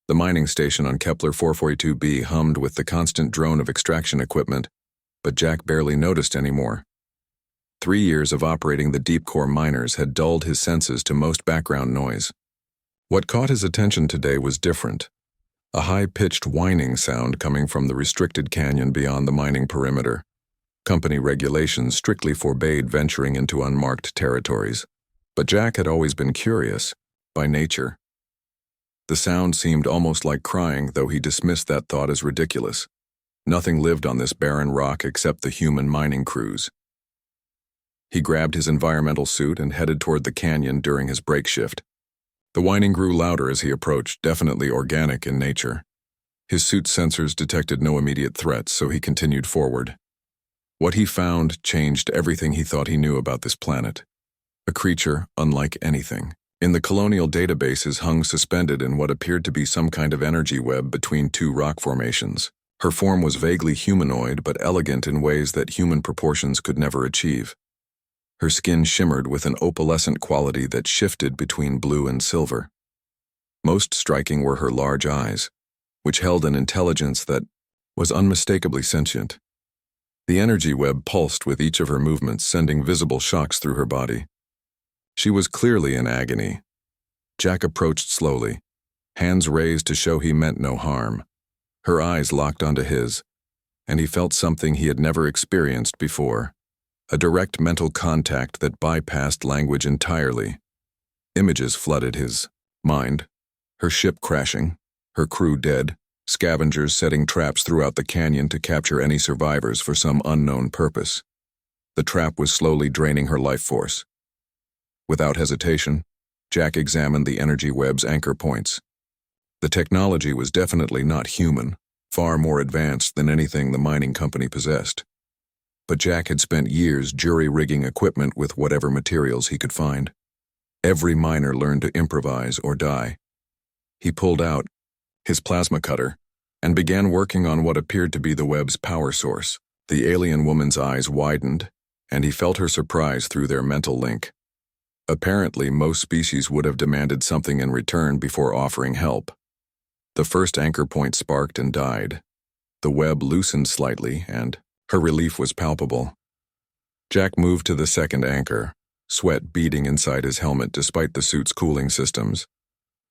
The mining station on Kepler 442b hummed with the constant drone of extraction equipment, but Jack barely noticed anymore. 3 years of operating the deep-core miners had dulled his senses to most background noise. What caught his attention today was different. A high-pitched whining sound coming from the restricted canyon beyond the mining perimeter. Company regulations strictly forbade venturing into unmarked territories. But Jack had always been curious, by nature. The sound seemed almost like crying, though he dismissed that thought as ridiculous. Nothing lived on this barren rock except the human mining crews. He grabbed his environmental suit and headed toward the canyon during his break shift. The whining grew louder as he approached, definitely organic in nature. His suit's sensors detected no immediate threats, so he continued forward. What he found changed everything he thought he knew about this planet. A creature unlike anything. In the colonial databases hung suspended in what appeared to be some kind of energy web between two rock formations. Her form was vaguely humanoid but elegant in ways that human proportions could never achieve. Her skin shimmered with an opalescent quality that shifted between blue and silver. Most striking were her large eyes, which held an intelligence that was unmistakably sentient. The energy web pulsed with each of her movements, sending visible shocks through her body. She was clearly in agony. Jack approached slowly, hands raised to show he meant no harm. Her eyes locked onto his, and he felt something he had never experienced before. A direct mental contact that bypassed language entirely. Images flooded his mind. Her ship crashing, her crew dead, scavengers setting traps throughout the canyon to capture any survivors for some unknown purpose. The trap was slowly draining her life force. Without hesitation, Jack examined the energy web's anchor points. The technology was definitely not human, far more advanced than anything the mining company possessed. But Jack had spent years jury-rigging equipment with whatever materials he could find. Every miner learned to improvise or die. He pulled out his plasma cutter and began working on what appeared to be the web's power source. The alien woman's eyes widened, and he felt her surprise through their mental link. Apparently, most species would have demanded something in return before offering help. The first anchor point sparked and died. The web loosened slightly, and her relief was palpable. Jack moved to the second anchor, sweat beading inside his helmet despite the suit's cooling systems.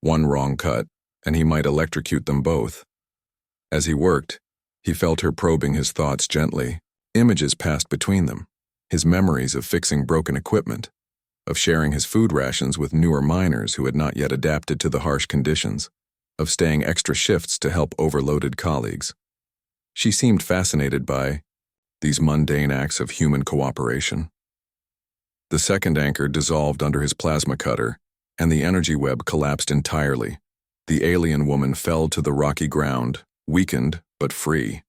One wrong cut, and he might electrocute them both. As he worked, he felt her probing his thoughts gently. Images passed between them, his memories of fixing broken equipment, of sharing his food rations with newer miners who had not yet adapted to the harsh conditions, of staying extra shifts to help overloaded colleagues. She seemed fascinated by these mundane acts of human cooperation. The second anchor dissolved under his plasma cutter, and the energy web collapsed entirely. The alien woman fell to the rocky ground, weakened but free.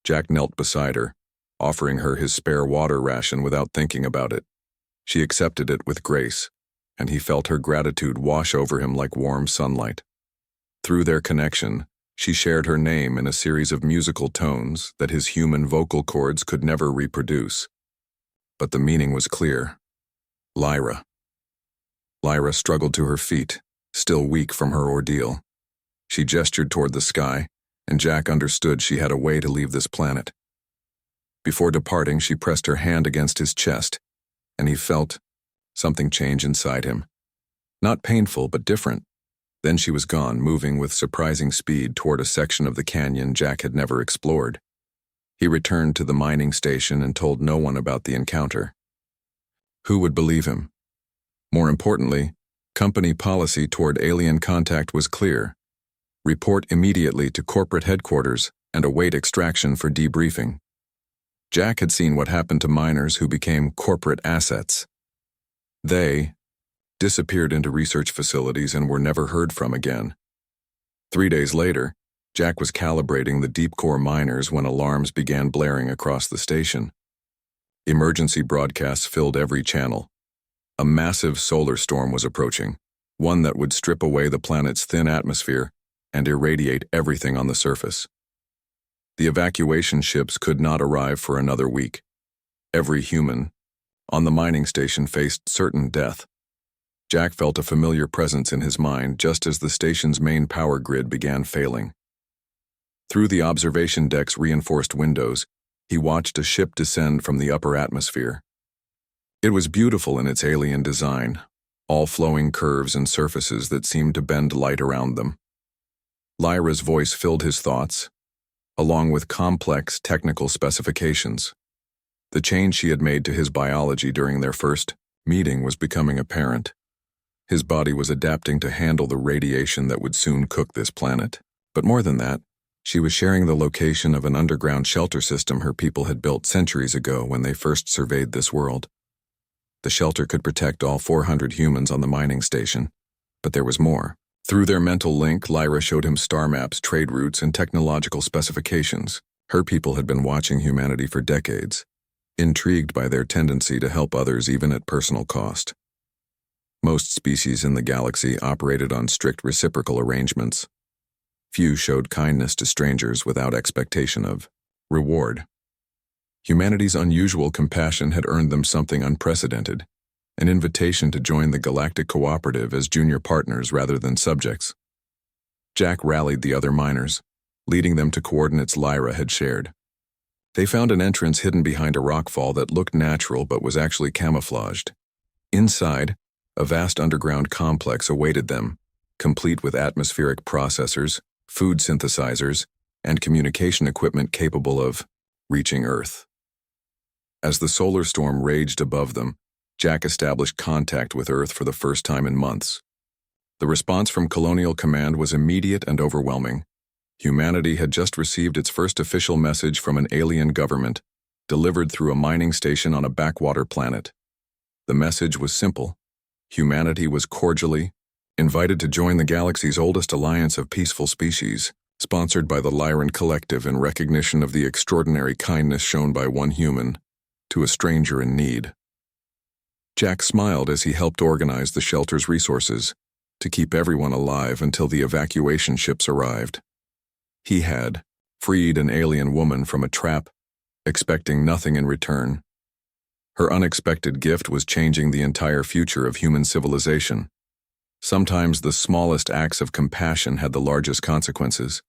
Jack knelt beside her, offering her his spare water ration without thinking about it. She accepted it with grace, and he felt her gratitude wash over him like warm sunlight. Through their connection, she shared her name in a series of musical tones that his human vocal cords could never reproduce. But the meaning was clear. Lyra. Lyra struggled to her feet, still weak from her ordeal. She gestured toward the sky, and Jack understood she had a way to leave this planet. Before departing, she pressed her hand against his chest, and he felt something change inside him. Not painful, but different. Then she was gone, moving with surprising speed toward a section of the canyon Jack had never explored. He returned to the mining station and told no one about the encounter. Who would believe him? More importantly, company policy toward alien contact was clear. Report immediately to corporate headquarters and await extraction for debriefing. Jack had seen what happened to miners who became corporate assets. They disappeared into research facilities and were never heard from again. 3 days later, Jack was calibrating the deep-core miners when alarms began blaring across the station. Emergency broadcasts filled every channel. A massive solar storm was approaching, one that would strip away the planet's thin atmosphere and irradiate everything on the surface. The evacuation ships could not arrive for another week. Every human on the mining station faced certain death. Jack felt a familiar presence in his mind just as the station's main power grid began failing. Through the observation deck's reinforced windows, he watched a ship descend from the upper atmosphere. It was beautiful in its alien design, all flowing curves and surfaces that seemed to bend light around them. Lyra's voice filled his thoughts, along with complex technical specifications. The change she had made to his biology during their first meeting was becoming apparent. His body was adapting to handle the radiation that would soon cook this planet. But more than that, she was sharing the location of an underground shelter system her people had built centuries ago when they first surveyed this world. The shelter could protect all 400 humans on the mining station, but there was more. Through their mental link, Lyra showed him star maps, trade routes, and technological specifications. Her people had been watching humanity for decades, intrigued by their tendency to help others even at personal cost. Most species in the galaxy operated on strict reciprocal arrangements. Few showed kindness to strangers without expectation of reward. Humanity's unusual compassion had earned them something unprecedented, an invitation to join the Galactic Cooperative as junior partners rather than subjects. Jack rallied the other miners, leading them to coordinates Lyra had shared. They found an entrance hidden behind a rockfall that looked natural but was actually camouflaged. Inside, a vast underground complex awaited them, complete with atmospheric processors, food synthesizers, and communication equipment capable of reaching Earth. As the solar storm raged above them, Jack established contact with Earth for the first time in months. The response from Colonial Command was immediate and overwhelming. Humanity had just received its first official message from an alien government, delivered through a mining station on a backwater planet. The message was simple. Humanity was cordially invited to join the galaxy's oldest alliance of peaceful species, sponsored by the Lyran Collective in recognition of the extraordinary kindness shown by one human to a stranger in need. Jack smiled as he helped organize the shelter's resources to keep everyone alive until the evacuation ships arrived. He had freed an alien woman from a trap, expecting nothing in return. Her unexpected gift was changing the entire future of human civilization. Sometimes the smallest acts of compassion had the largest consequences.